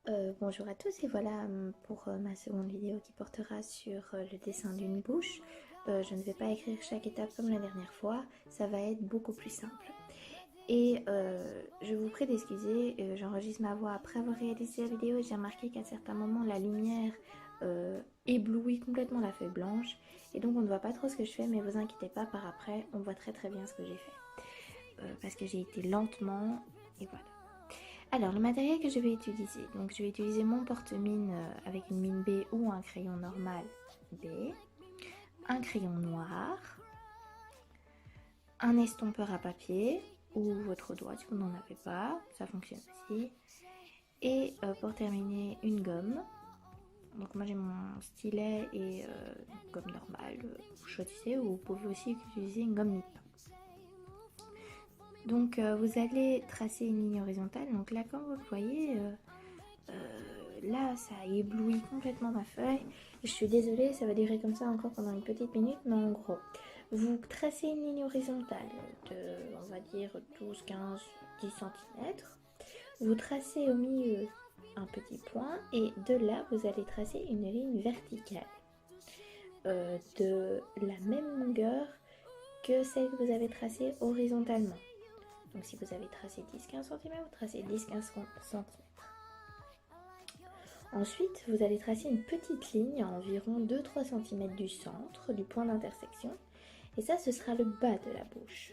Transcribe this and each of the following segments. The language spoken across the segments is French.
Bonjour à tous et voilà pour ma seconde vidéo qui portera sur le dessin d'une bouche. Je ne vais pas écrire chaque étape comme la dernière fois, ça va être beaucoup plus simple. Et je vous prie d'excuser, j'enregistre ma voix après avoir réalisé la vidéo et j'ai remarqué qu'à certains moments la lumière éblouit complètement la feuille blanche et donc on ne voit pas trop ce que je fais, mais vous inquiétez pas, par après on voit très bien ce que j'ai fait parce que j'ai été lentement et voilà. Alors, le matériel que je vais utiliser, donc je vais utiliser mon porte-mine avec une mine B ou un crayon normal B, un crayon noir, un estompeur à papier ou votre doigt si vous n'en avez pas, ça fonctionne aussi. Et pour terminer, une gomme. Donc moi j'ai mon stylet et une gomme normale, vous choisissez, ou vous pouvez aussi utiliser une gomme nip. Donc vous allez tracer une ligne horizontale, donc là comme vous le voyez, là ça éblouit complètement ma feuille. Je suis désolée, ça va durer comme ça encore pendant une petite minute, mais en gros, vous tracez une ligne horizontale de, on va dire, 12, 15, 10 cm. Vous tracez au milieu un petit point et de là, vous allez tracer une ligne verticale de la même longueur que celle que vous avez tracée horizontalement. Donc si vous avez tracé 10-15 cm, vous tracez 10-15 cm. Ensuite, vous allez tracer une petite ligne à environ 2-3 cm du centre, du point d'intersection. Et ça, ce sera le bas de la bouche.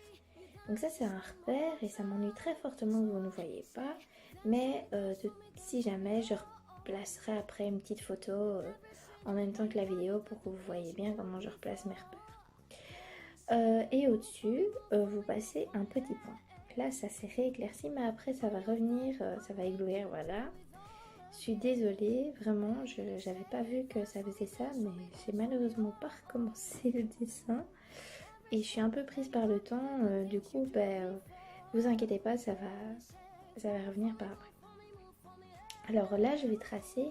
Donc ça, c'est un repère et ça m'ennuie très fortement que vous ne voyez pas. Mais si jamais, je replacerai après une petite photo en même temps que la vidéo pour que vous voyez bien comment je replace mes repères. Et au-dessus, vous passez un petit point. Là, ça s'est rééclairci, mais après, ça va revenir, ça va éblouir, voilà. Je suis désolée, vraiment, je n'avais pas vu que ça faisait ça, mais j'ai malheureusement pas recommencé le dessin. Et je suis un peu prise par le temps, du coup, vous inquiétez pas, ça va revenir par après. Alors là, je vais tracer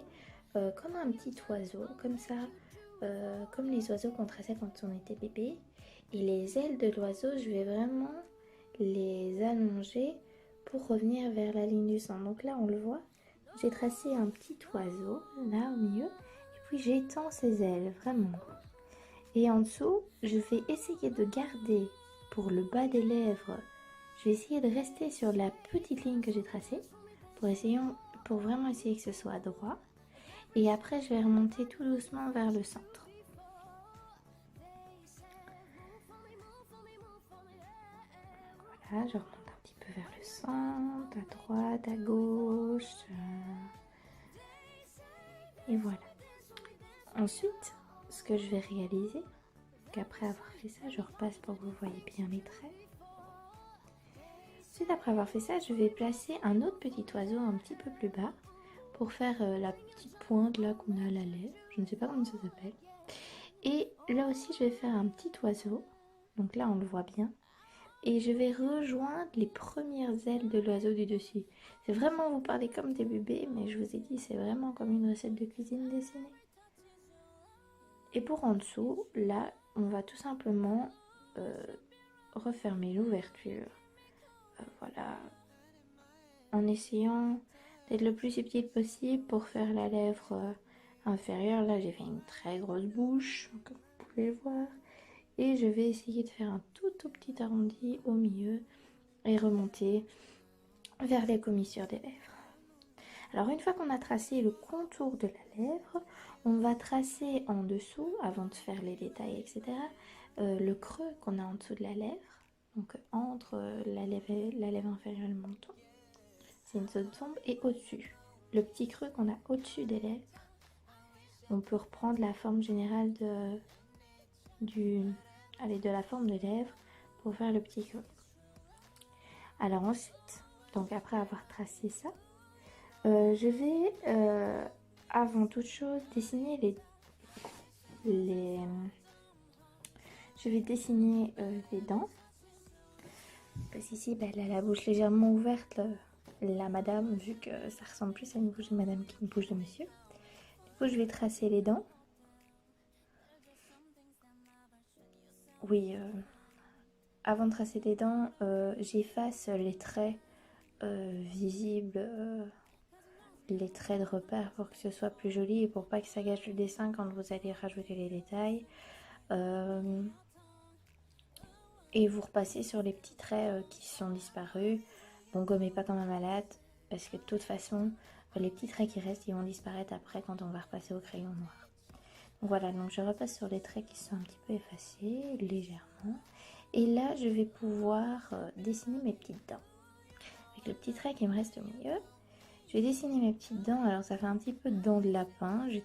comme un petit oiseau, comme ça, comme les oiseaux qu'on traçait quand on était bébé. Et les ailes de l'oiseau, je vais vraiment les allonger pour revenir vers la ligne du centre. Donc là, on le voit, j'ai tracé un petit oiseau, là au milieu, et puis j'étends ses ailes, vraiment. Et en dessous, je vais essayer de garder pour le bas des lèvres, je vais essayer de rester sur la petite ligne que j'ai tracée pour vraiment essayer que ce soit droit. Et après, je vais remonter tout doucement vers le centre. Voilà, je remonte un petit peu vers le centre, à droite, à gauche. Et voilà. Ensuite, ce que je vais réaliser, qu'après avoir fait ça, je repasse pour que vous voyez bien les traits. Ensuite, après avoir fait ça, je vais placer un autre petit oiseau un petit peu plus bas pour faire la petite pointe là qu'on a à la lèvre. Je ne sais pas comment ça s'appelle. Et là aussi, je vais faire un petit oiseau. Donc là, on le voit bien. Et je vais rejoindre les premières ailes de l'oiseau du dessus. C'est vraiment vous parler comme des bébés, mais je vous ai dit, c'est vraiment comme une recette de cuisine dessinée. Et pour en dessous, là, on va tout simplement refermer l'ouverture. Voilà. En essayant d'être le plus subtil possible pour faire la lèvre inférieure. Là, j'ai fait une très grosse bouche, comme vous pouvez le voir. Et je vais essayer de faire un tout petit arrondi au milieu et remonter vers les commissures des lèvres. Alors une fois qu'on a tracé le contour de la lèvre, on va tracer en dessous, avant de faire les détails, etc., le creux qu'on a en dessous de la lèvre, donc entre la lèvre inférieure et le menton. C'est une zone sombre. Et au-dessus, le petit creux qu'on a au-dessus des lèvres. On peut reprendre la forme générale de la forme des lèvres pour faire le petit creux. Alors ensuite, donc après avoir tracé ça, je vais avant toute chose dessiner je vais dessiner les dents, parce qu'ici elle a la bouche légèrement ouverte, la madame, vu que ça ressemble plus à une bouche de madame qu'une bouche de monsieur. Du coup, je vais tracer les dents. Oui, avant de tracer les dents, j'efface les traits visibles les traits de repère pour que ce soit plus joli et pour pas que ça gâche le dessin quand vous allez rajouter les détails. Et vous repassez sur les petits traits qui sont disparus. Bon, gommez pas comme un malade parce que de toute façon, les petits traits qui restent, ils vont disparaître après quand on va repasser au crayon noir. Donc voilà, donc je repasse sur les traits qui sont un petit peu effacés, légèrement. Et là, je vais pouvoir dessiner mes petites dents. Avec le petit trait qui me reste au milieu, je vais dessiner mes petites dents. Alors ça fait un petit peu de dents de lapin. Je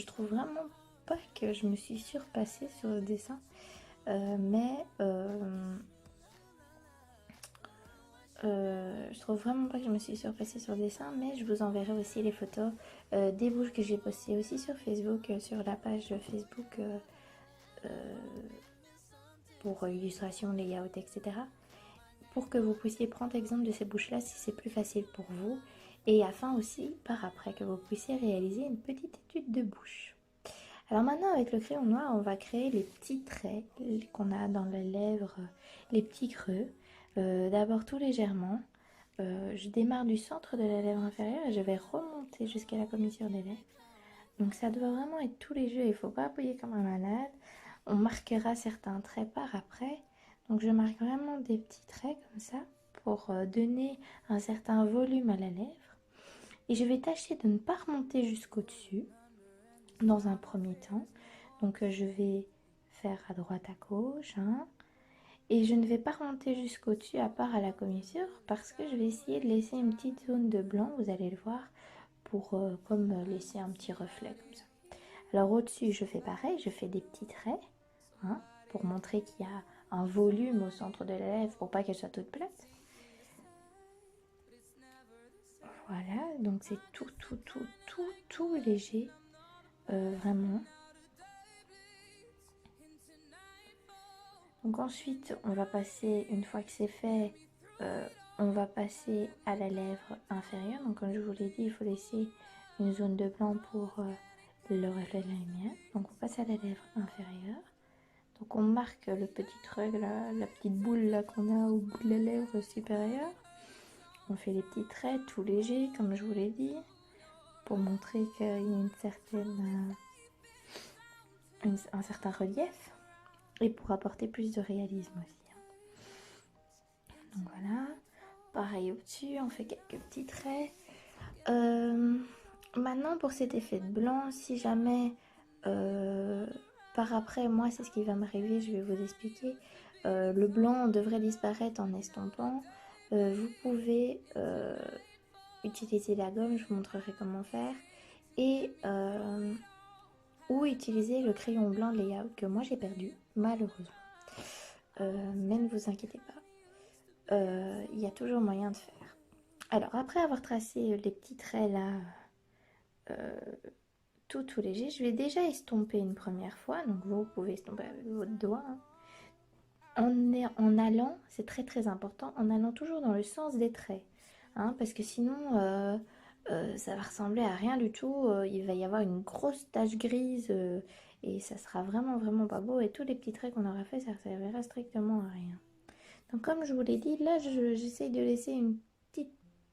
trouve vraiment pas que je me suis surpassée sur le dessin. Je trouve vraiment pas que je me suis surpassée sur le dessin, mais je vous enverrai aussi les photos des bouches que j'ai postées aussi sur Facebook, sur la page Facebook pour illustration, layout, etc. Pour que vous puissiez prendre exemple de ces bouches-là si c'est plus facile pour vous. Et afin aussi, par après, que vous puissiez réaliser une petite étude de bouche. Alors maintenant, avec le crayon noir, on va créer les petits traits qu'on a dans les lèvres, les petits creux. D'abord tout légèrement. Je démarre du centre de la lèvre inférieure et je vais remonter jusqu'à la commissure des lèvres. Donc ça doit vraiment être tout léger, il ne faut pas appuyer comme un malade. On marquera certains traits par après. Donc je marque vraiment des petits traits comme ça pour donner un certain volume à la lèvre. Et je vais tâcher de ne pas remonter jusqu'au-dessus dans un premier temps. Donc je vais faire à droite à gauche. Et je ne vais pas remonter jusqu'au-dessus à part à la commissure parce que je vais essayer de laisser une petite zone de blanc, vous allez le voir, pour comme laisser un petit reflet comme ça. Alors au-dessus, je fais pareil, je fais des petits traits pour montrer qu'il y a un volume au centre de la lèvre pour pas qu'elle soit toute plate. Voilà, donc c'est tout léger, vraiment. Donc ensuite, on va passer, une fois que c'est fait, on va passer à la lèvre inférieure. Donc comme je vous l'ai dit, il faut laisser une zone de blanc pour le reflet de la lumière. Donc on passe à la lèvre inférieure. Donc on marque le petit truc, la petite boule là qu'on a au bout de la lèvre supérieure. On fait les petits traits tout légers, comme je vous l'ai dit, pour montrer qu'il y a un certain relief. Et pour apporter plus de réalisme aussi. Donc voilà, pareil au-dessus, on fait quelques petits traits. Maintenant pour cet effet de blanc, si jamais par après, moi c'est ce qui va m'arriver, je vais vous expliquer. Le blanc devrait disparaître en estompant. Vous pouvez utiliser la gomme, je vous montrerai comment faire. Et ou utiliser le crayon blanc de layout que moi j'ai perdu, malheureusement. Mais ne vous inquiétez pas, il y a toujours moyen de faire. Alors après avoir tracé les petits traits là, tout léger, je vais déjà estomper une première fois. Donc vous pouvez estomper avec votre doigt. En allant, c'est très important, en allant toujours dans le sens des traits. Parce que sinon, ça va ressembler à rien du tout. Il va y avoir une grosse tache grise et ça sera vraiment pas beau. Et tous les petits traits qu'on aura fait, ça ne servira strictement à rien. Donc comme je vous l'ai dit, là j'essaye de laisser une petite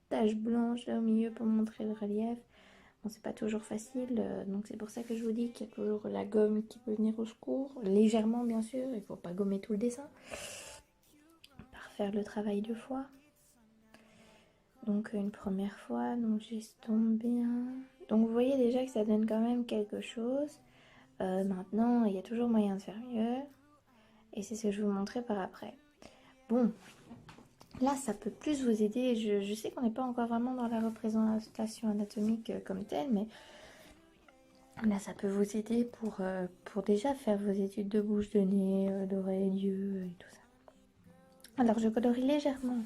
tache blanche là au milieu pour montrer le relief. Bon, c'est pas toujours facile, donc c'est pour ça que je vous dis qu'il y a toujours la gomme qui peut venir au secours, légèrement bien sûr, il ne faut pas gommer tout le dessin, par faire le travail 2 fois. Donc une première fois, donc j'estompe bien. Donc vous voyez déjà que ça donne quand même quelque chose. Maintenant, il y a toujours moyen de faire mieux. Et c'est ce que je vais vous montrer par après. Bon, là ça peut plus vous aider. Je sais qu'on n'est pas encore vraiment dans la représentation anatomique comme telle, mais là ça peut vous aider pour déjà faire vos études de bouche, de nez, d'oreille, d'yeux et tout ça. Alors je colorie légèrement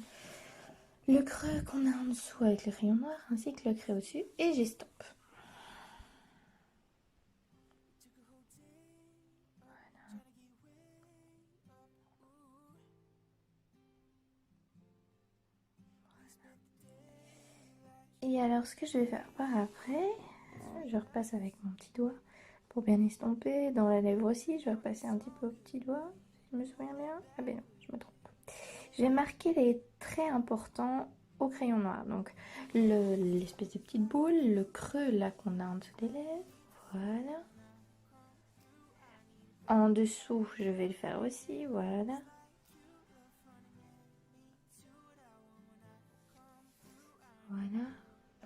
le creux qu'on a en dessous avec le crayon noir ainsi que le creux au-dessus et j'estompe. Voilà. Et alors ce que je vais faire par après, je repasse avec mon petit doigt pour bien estomper. Dans la lèvre aussi, je vais repasser un petit peu au petit doigt, si je me souviens bien. Ah ben non, je me trompe. Je vais marquer les traits importants au crayon noir. Donc l'espèce de petite boule, le creux là qu'on a en dessous des lèvres, voilà. En dessous, je vais le faire aussi, voilà. Voilà,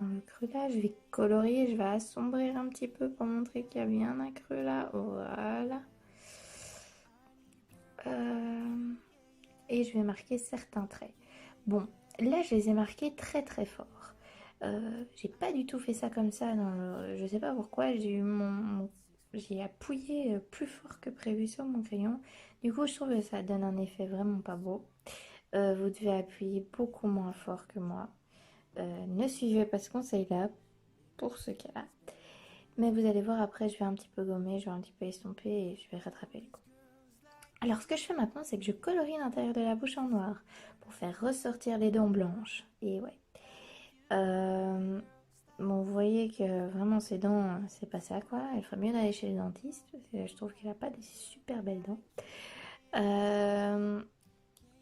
dans le creux là, je vais colorier, je vais assombrir un petit peu pour montrer qu'il y a bien un creux là, voilà. Et je vais marquer certains traits. Bon, là je les ai marqués très très fort. J'ai pas du tout fait ça comme ça dans le... Je sais pas pourquoi, j'ai appuyé plus fort que prévu sur mon crayon. Du coup, je trouve que ça donne un effet vraiment pas beau. Vous devez appuyer beaucoup moins fort que moi. Ne suivez pas ce conseil-là pour ce cas-là. Mais vous allez voir, après, je vais un petit peu gommer, je vais un petit peu estomper et je vais rattraper le coup. Alors, ce que je fais maintenant, c'est que je colorie l'intérieur de la bouche en noir pour faire ressortir les dents blanches. Et ouais. Bon, vous voyez que vraiment ses dents, c'est pas ça quoi. Il ferait mieux d'aller chez le dentiste parce que je trouve qu'il a pas des super belles dents.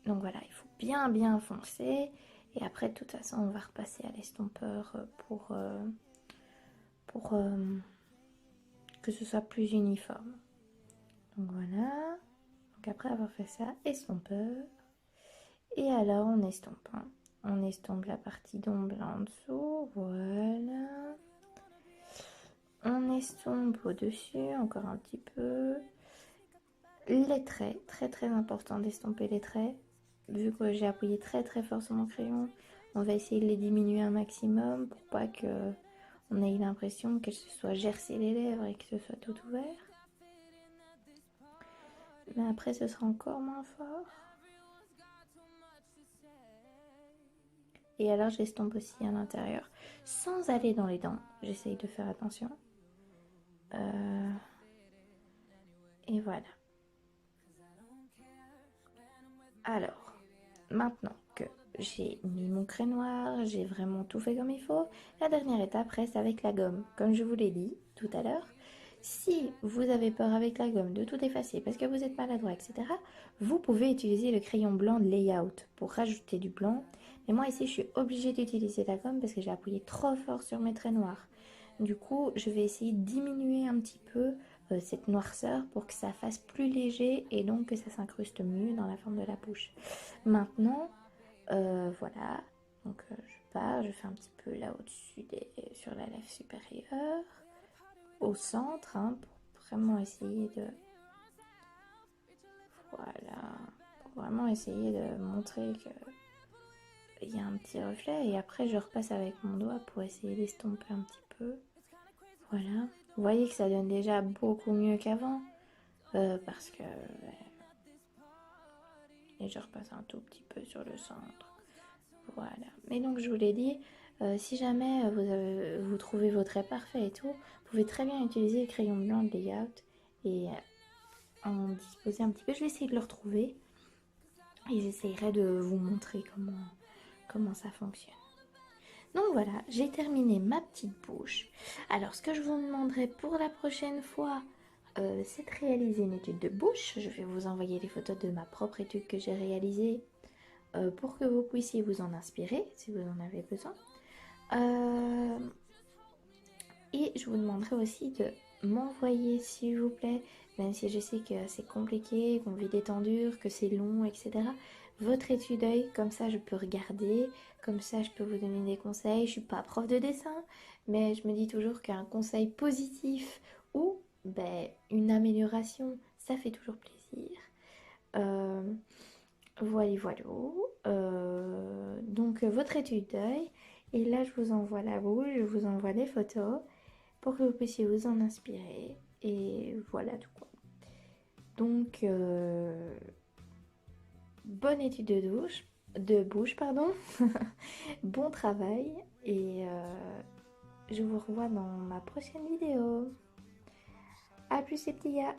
Donc voilà, il faut bien bien foncer. Et après, de toute façon, on va repasser à l'estompeur pour que ce soit plus uniforme. Donc voilà. Donc après avoir fait ça, estompeur. Et alors on estompe. Hein. On estompe la partie d'ombre en dessous. Voilà. On estompe au-dessus encore un petit peu. Les traits, très très important d'estomper les traits. Vu que j'ai appuyé très très fort sur mon crayon, on va essayer de les diminuer un maximum pour pas que on ait l'impression qu'elles se soient gercées les lèvres et que ce soit tout ouvert. Mais après ce sera encore moins fort. Et alors j'estompe aussi à l'intérieur. Sans aller dans les dents. J'essaye de faire attention. Et voilà. Alors, maintenant que j'ai mis mon crayon noir, j'ai vraiment tout fait comme il faut, la dernière étape reste avec la gomme. Comme je vous l'ai dit tout à l'heure, si vous avez peur avec la gomme de tout effacer parce que vous êtes maladroit, etc., vous pouvez utiliser le crayon blanc de layout pour rajouter du blanc. Mais moi ici, je suis obligée d'utiliser la gomme parce que j'ai appuyé trop fort sur mes traits noirs. Du coup, je vais essayer de diminuer un petit peu cette noirceur pour que ça fasse plus léger et donc que ça s'incruste mieux dans la forme de la bouche. Maintenant, voilà, donc je pars, je fais un petit peu là au-dessus sur la lèvre supérieure, au centre, hein, pour vraiment essayer de... Voilà, pour vraiment essayer de montrer qu'il y a un petit reflet. Et après, je repasse avec mon doigt pour essayer d'estomper un petit peu. Voilà, vous voyez que ça donne déjà beaucoup mieux qu'avant, parce que... et je repasse un tout petit peu sur le centre. Voilà. Mais donc je vous l'ai dit, si jamais vous trouvez vos traits parfaits et tout, vous pouvez très bien utiliser le crayon blanc de layout et en disposer un petit peu. Je vais essayer de le retrouver et j'essayerai de vous montrer comment ça fonctionne. Donc voilà, j'ai terminé ma petite bouche. Alors ce que je vous demanderai pour la prochaine fois, c'est de réaliser une étude de bouche. Je vais vous envoyer les photos de ma propre étude que j'ai réalisée pour que vous puissiez vous en inspirer si vous en avez besoin. Et je vous demanderai aussi de m'envoyer, s'il vous plaît, même si je sais que c'est compliqué, qu'on vit des tendures, que c'est long, etc., votre étui d'œil, comme ça je peux regarder, comme ça je peux vous donner des conseils. Je suis pas prof de dessin, mais je me dis toujours qu'un conseil positif ou une amélioration, ça fait toujours plaisir. Voilà, voilà. Donc votre étude d'œil. Et là, je vous envoie la bouche, je vous envoie les photos pour que vous puissiez vous en inspirer. Et voilà tout quoi. Donc, bonne étude de bouche, pardon. Bon travail. Et je vous revois dans ma prochaine vidéo. A plus les petits gars.